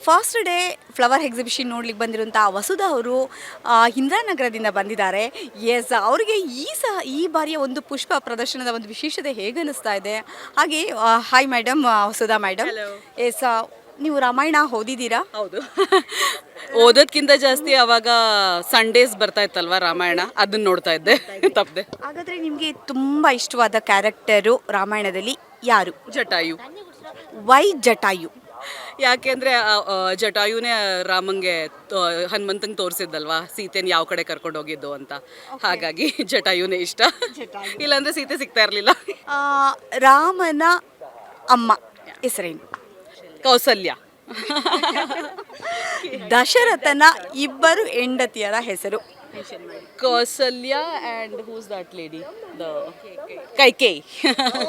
First day flower exhibition ನೋಡ್ಲಿಕ್ಕೆ ಬಂದಿರುವಂಥ ವಸುಧಾ ಅವರು ಇಂದಿರಾನಗರದಿಂದ ಬಂದಿದ್ದಾರೆ. ಎಸ್, ಅವರಿಗೆ ಈ ಬಾರಿಯ ಒಂದು ಪುಷ್ಪ ಪ್ರದರ್ಶನದ ಒಂದು ವಿಶೇಷತೆ ಹೇಗೆ ಅನ್ನಿಸ್ತಾ ಇದೆ? ಹಾಗೆ hi madam, Vasudha madam. Yes, ನೀವು ರಾಮಾಯಣ ಓದಿದ್ದೀರಾ? ಹೌದು. ಓದೋದ್ಕಿಂತ ಜಾಸ್ತಿ ಅವಾಗ ಸಂಡೇಸ್ ಬರ್ತಾ ಇತ್ತಲ್ವಾ ರಾಮಾಯಣ, ಅದನ್ನ ನೋಡ್ತಾ ಇದ್ದೆ ತಪ್ಪದೆ. ಹಾಗಾದರೆ ನಿಮಗೆ ತುಂಬ ಇಷ್ಟವಾದ ಕ್ಯಾರೆಕ್ಟರು ರಾಮಾಯಣದಲ್ಲಿ ಯಾರು? ಜಟಾಯು. ವೈ ಜಟಾಯು? ಯಾಕೆಂದ್ರೆ ಜಟಾಯುನೇ ರಾಮಂಗೆ ಹನುಮಂತಂಗೆ ತೋರಿಸಿದ್ದಲ್ವಾ ಸೀತೆನ ಯಾವ ಕಡೆ ಕರ್ಕೊಂಡು ಹೋಗಿದ್ದು ಅಂತ, ಹಾಗಾಗಿ ಜಟಾಯುನೇ ಇಷ್ಟ. ಇಲ್ಲಾಂದ್ರೆ ಸೀತೆ ಸಿಗ್ತಾ ಇರಲಿಲ್ಲ. ರಾಮನ ಅಮ್ಮ ಹೆಸರೇನು? ಕೌಸಲ್ಯ. ದಶರಥನ ಇಬ್ಬರು ಹೆಂಡತಿಯರ ಹೆಸರು? Kausalya and who's that lady, the Kaikeyi.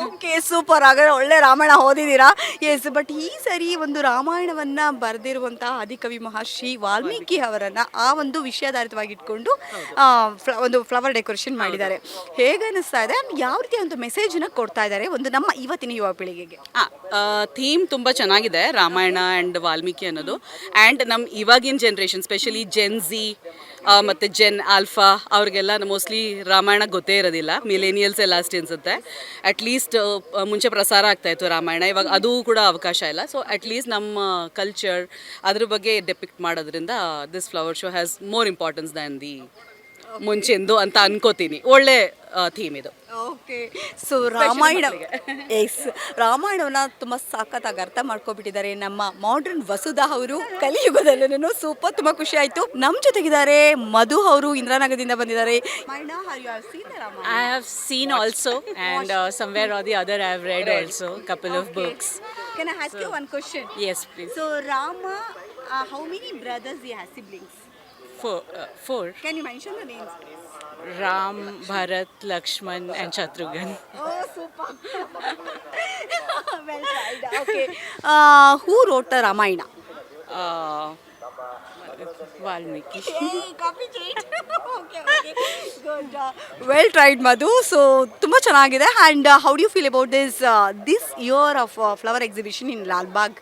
Okay, super. ಹಾಗಾದ್ರೆ ಒಳ್ಳೆ ರಾಮಾಯಣ ಓದಿದ್ದೀರಾ. ಎಸ್, ಬಟ್ ಈ ಸರಿ ಒಂದು ರಾಮಾಯಣವನ್ನು ಬರೆದಿರುವಂತಹ ಆದಿಕವಿ ಮಹರ್ಷಿ ವಾಲ್ಮೀಕಿ ಅವರನ್ನು ಆ ಒಂದು ವಿಷಯಾಧಾರಿತವಾಗಿ ಇಟ್ಕೊಂಡು ಒಂದು ಫ್ಲವರ್ ಡೆಕೋರೇಷನ್ ಮಾಡಿದ್ದಾರೆ. ಹೇಗೆ ಅನ್ನಿಸ್ತಾ ಇದೆ? ಯಾವ ರೀತಿಯ ಒಂದು ಮೆಸೇಜನ್ನ ಕೊಡ್ತಾ ಇದ್ದಾರೆ ಒಂದು ನಮ್ಮ ಇವತ್ತಿನ ಯುವ ಪೀಳಿಗೆಗೆ? ಥೀಮ್ ತುಂಬ ಚೆನ್ನಾಗಿದೆ, ರಾಮಾಯಣ ಆ್ಯಂಡ್ ವಾಲ್ಮೀಕಿ ಅನ್ನೋದು. ಆ್ಯಂಡ್ ನಮ್ಮ ಇವಾಗಿನ ಜನ್ರೇಷನ್, ಸ್ಪೆಷಲಿ ಜೆನ್ ಝಿ ಮತ್ತು ಜೆನ್ ಆಲ್ಫಾ ಅವ್ರಿಗೆಲ್ಲ ಮೋಸ್ಟ್ಲಿ ರಾಮಾಯಣ ಗೊತ್ತೇ ಇರೋದಿಲ್ಲ. ಮಿಲೇನಿಯಲ್ಸ್ ಎಲ್ಲ ಅಷ್ಟೇ ಅನಿಸುತ್ತೆ. ಅಟ್ಲೀಸ್ಟ್ ಮುಂಚೆ ಪ್ರಸಾರ ಆಗ್ತಾಯಿತ್ತು ರಾಮಾಯಣ, ಇವಾಗ ಅದು ಕೂಡ ಅವಕಾಶ ಇಲ್ಲ. ಸೊ ಅಟ್ಲೀಸ್ಟ್ ನಮ್ಮ ಕಲ್ಚರ್ ಅದ್ರ ಬಗ್ಗೆ ಡೆಪಿಕ್ಟ್ ಮಾಡೋದ್ರಿಂದ this flower show has more importance than the ಮುಂಚೆಂದು ಅಂತ ಅನ್ಕೋತೀನಿ. ಒಳ್ಳೆ ಥೀಮ್ ಇದು. ಓಕೆ, ಸೊ ರಾಮಾಯಣವನ್ನು ತುಂಬ ಸಖತ್ತಾಗಿ ಅರ್ಥ ಮಾಡ್ಕೊಬಿಟ್ಟಿದ್ದಾರೆ ನಮ್ಮ ಮಾಡರ್ನ್ ವಸುಧಾ ಅವರು. ಕಲಿಯುಗದಲ್ಲೂ ಸೂಪರ್, ತುಂಬ ಖುಷಿ ಆಯಿತು. ನಮ್ಮ ಜೊತೆಗಿದ್ದಾರೆ ಮಧು ಅವರು, ಇಂದಿರಾನಗರದಿಂದ ಬಂದಿದ್ದಾರೆ. I have seen also, and somewhere or the other I have read also couple of books. Can I ask you one question? Yes, please. So Rama, how many brothers he has siblings? Four. Can you mention the names, please? Ram, Bharat, Lakshman, and Shatrughan. Oh, super. Well tried. Okay. Who wrote the Ramayana? Valmiki. Hey, copy cheat. Okay. Good. Well tried, Madhu. So, ತುಂಬಾ ಚೆನ್ನಾಗಿದೆ. And how do you feel about this year of flower exhibition in Lal Bagh?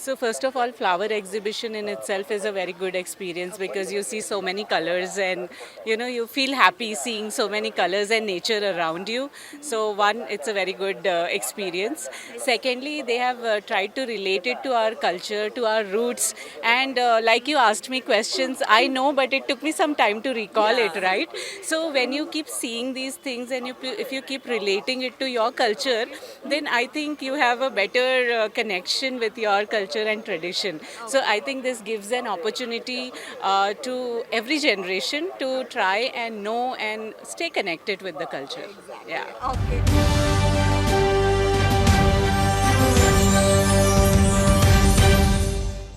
So first of all, flower exhibition in itself is a very good experience because you see so many colors and you feel happy seeing so many colors and nature around you. So one, it's a very good experience. Secondly, they have tried to relate it to our culture, to our roots, and like you asked me questions, I know, but it took me some time to recall it, right? So when you keep seeing these things and if you keep relating it to your culture, then I think you have a better connection with your culture and tradition. So I think this gives an opportunity to every generation to try and know and stay connected with the culture. Yeah. Okay.